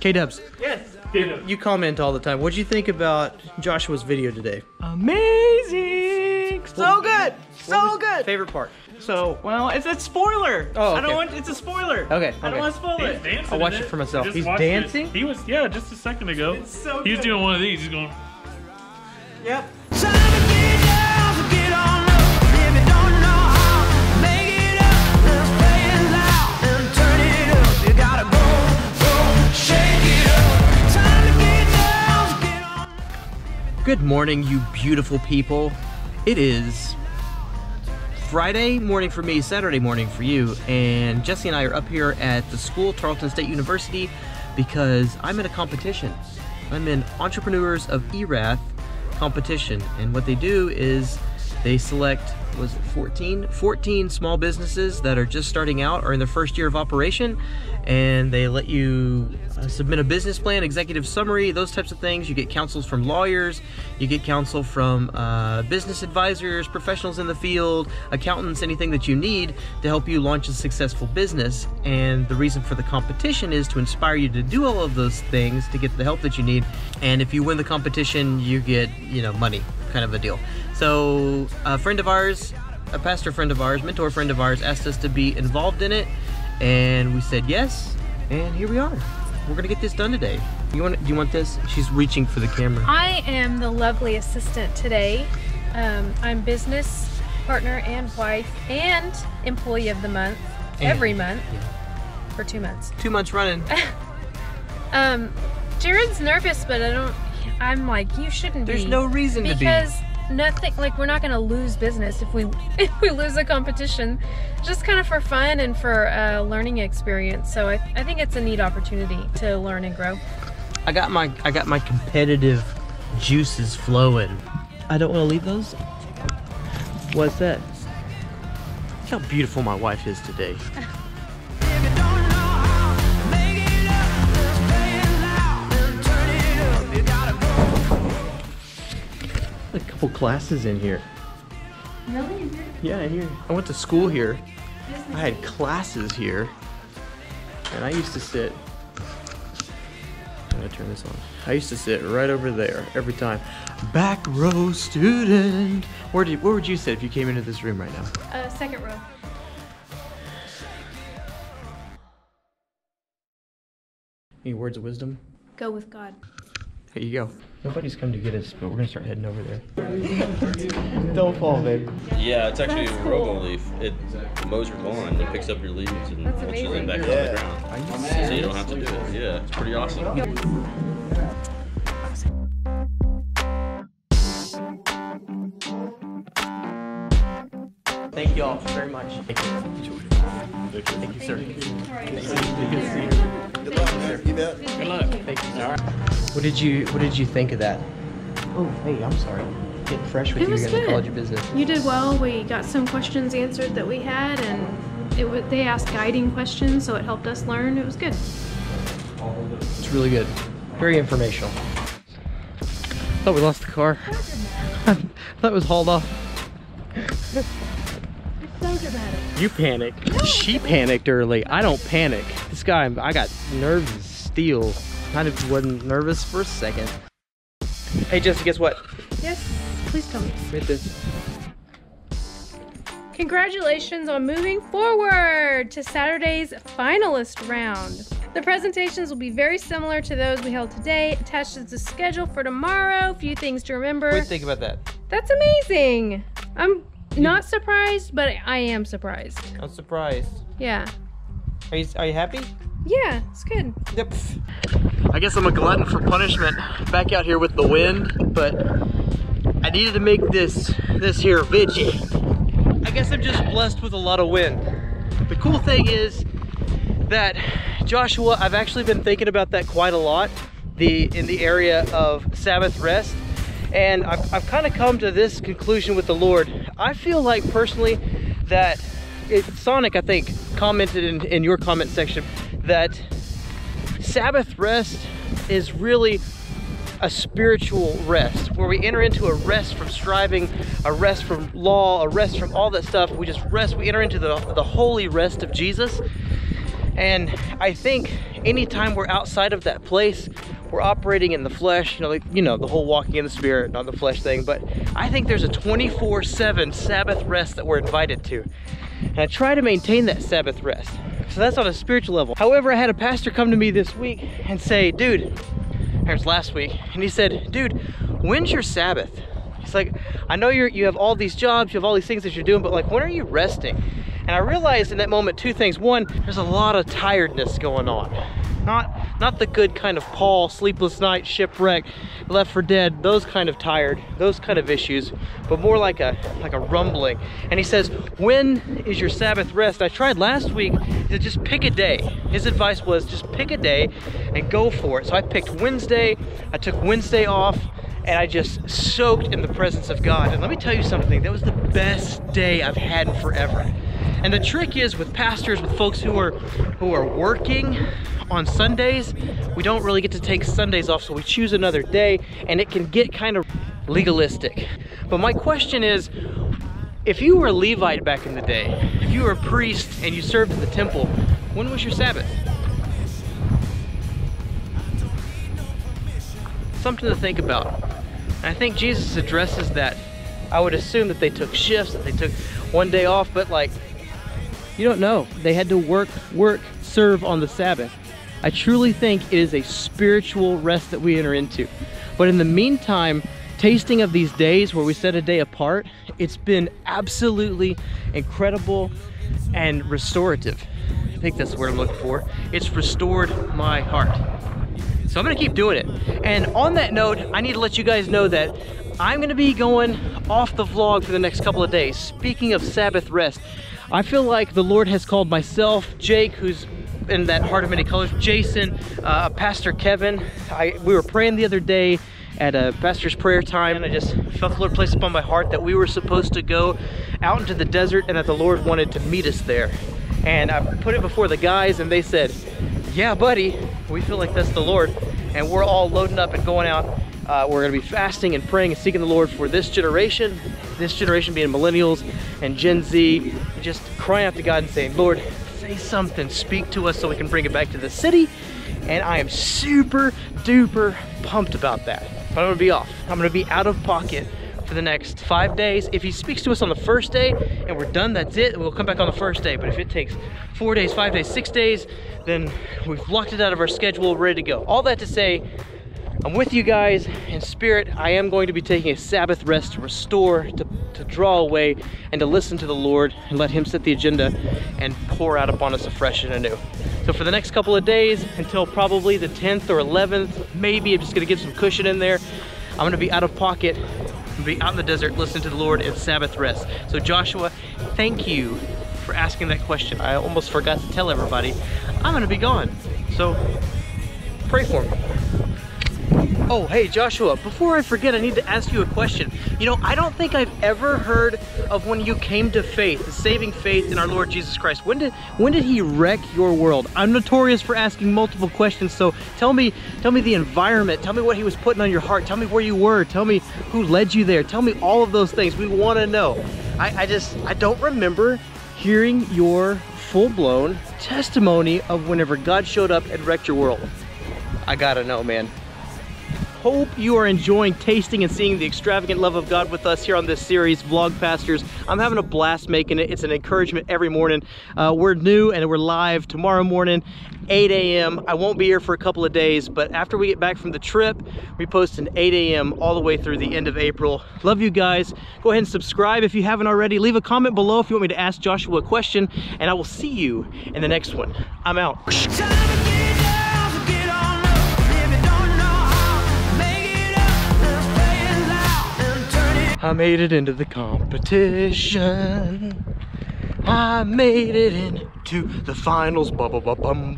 K-Dubs. Yes. You comment all the time. What'd you think about Joshua's video today? Amazing. So good. So good. Favorite part? So, well, it's a spoiler. Oh, okay. I don't want, it's a spoiler. Okay. I don't want to spoil it. I'll watch it for myself. He's dancing? He was, yeah, just a second ago. It's so He was good. doing one of these. He's going. Yep. Good morning, you beautiful people. It is Friday morning for me, Saturday morning for you, and Jesse and I are up here at the school, Tarleton State University, because I'm in a competition. I'm in Entrepreneurs of ERATH competition, and what they do is they select, was it 14 small businesses that are just starting out or in their first year of operation, and they let you submit a business plan, executive summary, those types of things. You get counsels from lawyers, you get counsel from business advisors, professionals in the field, accountants, anything that you need to help you launch a successful business. And the reason for the competition is to inspire you to do all of those things to get the help that you need. And if you win the competition, you get, you know, money, kind of a deal. So a friend of ours, a pastor friend of ours, mentor friend of ours, asked us to be involved in it, and we said yes, and here we are. We're gonna get this done today. Do you want this? She's reaching for the camera. I am the lovely assistant today. I'm business partner and wife and employee of the month, every month, for 2 months. 2 months running. Jared's nervous, but I'm like, you shouldn't be. There's no reason to be. Because nothing, like, we're not gonna lose business if we lose a competition. Just kind of for fun and for a learning experience. So I think it's a neat opportunity to learn and grow. I got my competitive juices flowing. I don't want to leave those. What's that? Look how beautiful my wife is today. A couple classes in here. Really? In here? Yeah, in here. I went to school here. I had classes here. And I used to sit, I'm gonna turn this on. I used to sit right over there every time. Back row student. Where would you sit if you came into this room right now? Second row. Any words of wisdom? Go with God. There you go. Nobody's come to get us, but we're gonna start heading over there. Don't fall, babe. Yeah, it's actually That's a cool. robo leaf. It mows your lawn and picks up your leaves and That's mulches them amazing. back on the ground. So you don't have to do it. Yeah, it's pretty awesome. Thank you all very much. Thank you. Thank you, sir. Good to see you. Good luck, man. You bet. Good luck. Thank you, sir. What did you think of that? Oh, hey, I'm sorry. Getting fresh with It you was in the good. College of Business. You did well. We got some questions answered that we had, and they asked guiding questions, so it helped us learn. It was good. It's really good. Very informational. Thought we lost the car. Thought it was hauled off. So dramatic. You panicked. She panicked early. I don't panic. This guy, I got nerves of steel. Kind of wasn't nervous for a second. Hey, Jesse, guess what? Yes, please tell me. Read this. Congratulations on moving forward to Saturday's finalist round. The presentations will be very similar to those we held today. Attached is the schedule for tomorrow. A few things to remember. What do you think about that? That's amazing. I'm not surprised, but I am surprised. I'm surprised. Yeah. Are you happy? Yeah, it's good. Yep. I guess I'm a glutton for punishment. Back out here with the wind, but I needed to make this here veggie. I guess I'm just blessed with a lot of wind. The cool thing is that Joshua, I've actually been thinking about that quite a lot, in the area of Sabbath Rest. And I've kind of come to this conclusion with the Lord. I feel like personally that Sonic, I think, commented in your comment section that Sabbath rest is really a spiritual rest, where we enter into a rest from striving, a rest from law, a rest from all that stuff. We just rest, we enter into the holy rest of Jesus. And I think anytime we're outside of that place, we're operating in the flesh, like, the whole walking in the spirit, not the flesh thing. But I think there's a 24/7 Sabbath rest that we're invited to. And I try to maintain that Sabbath rest. So that's on a spiritual level. However, I had a pastor come to me this week and say, dude, here's last week, and he said, dude, when's your Sabbath? He's like, I know you have all these jobs, you have all these things that you're doing, but like, when are you resting? And I realized in that moment two things. One, there's a lot of tiredness going on. Not the good kind of Paul, sleepless night, shipwreck, left for dead, those kind of tired, those kind of issues, but more like a rumbling. And he says, when is your Sabbath rest? I tried last week to just pick a day. His advice was just pick a day and go for it. So I picked Wednesday, I took Wednesday off, and I just soaked in the presence of God. And let me tell you something, that was the best day I've had in forever. And the trick is with pastors, with folks who are working on Sundays, we don't really get to take Sundays off, so we choose another day, and it can get kind of legalistic. But my question is, if you were a Levite back in the day, if you were a priest and you served in the temple, when was your Sabbath? Something to think about. And I think Jesus addresses that. I would assume that they took shifts, that they took one day off, but like, you don't know. They had to work, serve on the Sabbath. I truly think it is a spiritual rest that we enter into. But in the meantime, tasting of these days where we set a day apart, it's been absolutely incredible and restorative. I think that's the word I'm looking for. It's restored my heart. So I'm gonna keep doing it. And on that note, I need to let you guys know that I'm gonna be going off the vlog for the next couple of days. Speaking of Sabbath rest, I feel like the Lord has called myself, Jake, who's in that Heart of Many Colors, Jason, Pastor Kevin. We were praying the other day at a pastor's prayer time, and I just felt the Lord place upon my heart that we were supposed to go out into the desert and that the Lord wanted to meet us there. And I put it before the guys and they said, yeah, buddy, we feel like that's the Lord. And we're all loading up and going out. We're gonna be fasting and praying and seeking the Lord for this generation being millennials and Gen Z, just crying out to God and saying, Lord, say something, speak to us so we can bring it back to the city. And I am super duper pumped about that. But I'm gonna be off. I'm gonna be out of pocket for the next 5 days. If he speaks to us on the first day and we're done, that's it. We'll come back on the first day. But if it takes 4 days, 5 days, 6 days, then we've blocked it out of our schedule, ready to go. All that to say, I'm with you guys in spirit. I am going to be taking a Sabbath rest to restore, to draw away, and to listen to the Lord and let him set the agenda and pour out upon us afresh and anew. So for the next couple of days, until probably the 10th or 11th, maybe I'm just gonna get some cushion in there. I'm gonna be out of pocket. I'm gonna be out in the desert listening to the Lord in Sabbath rest. So Joshua, thank you for asking that question. I almost forgot to tell everybody I'm gonna be gone. So pray for me. Oh, hey Joshua, before I forget, I need to ask you a question. You know, I don't think I've ever heard of when you came to faith, the saving faith in our Lord Jesus Christ. When did he wreck your world? I'm notorious for asking multiple questions, so tell me the environment, tell me what he was putting on your heart, tell me where you were, tell me who led you there, tell me all of those things. We want to know. I don't remember hearing your full-blown testimony of whenever God showed up and wrecked your world. I gotta know, man. Hope you are enjoying tasting and seeing the extravagant love of God with us here on this series, Vlog Pastors. I'm having a blast making it. It's an encouragement every morning. We're new and we're live tomorrow morning, 8 a.m. I won't be here for a couple of days, but after we get back from the trip, we post an 8 a.m. all the way through the end of April. Love you guys. Go ahead and subscribe if you haven't already. Leave a comment below if you want me to ask Joshua a question, and I will see you in the next one. I'm out. I made it into the competition. I made it into the finals. Bum, bum, bum, bum.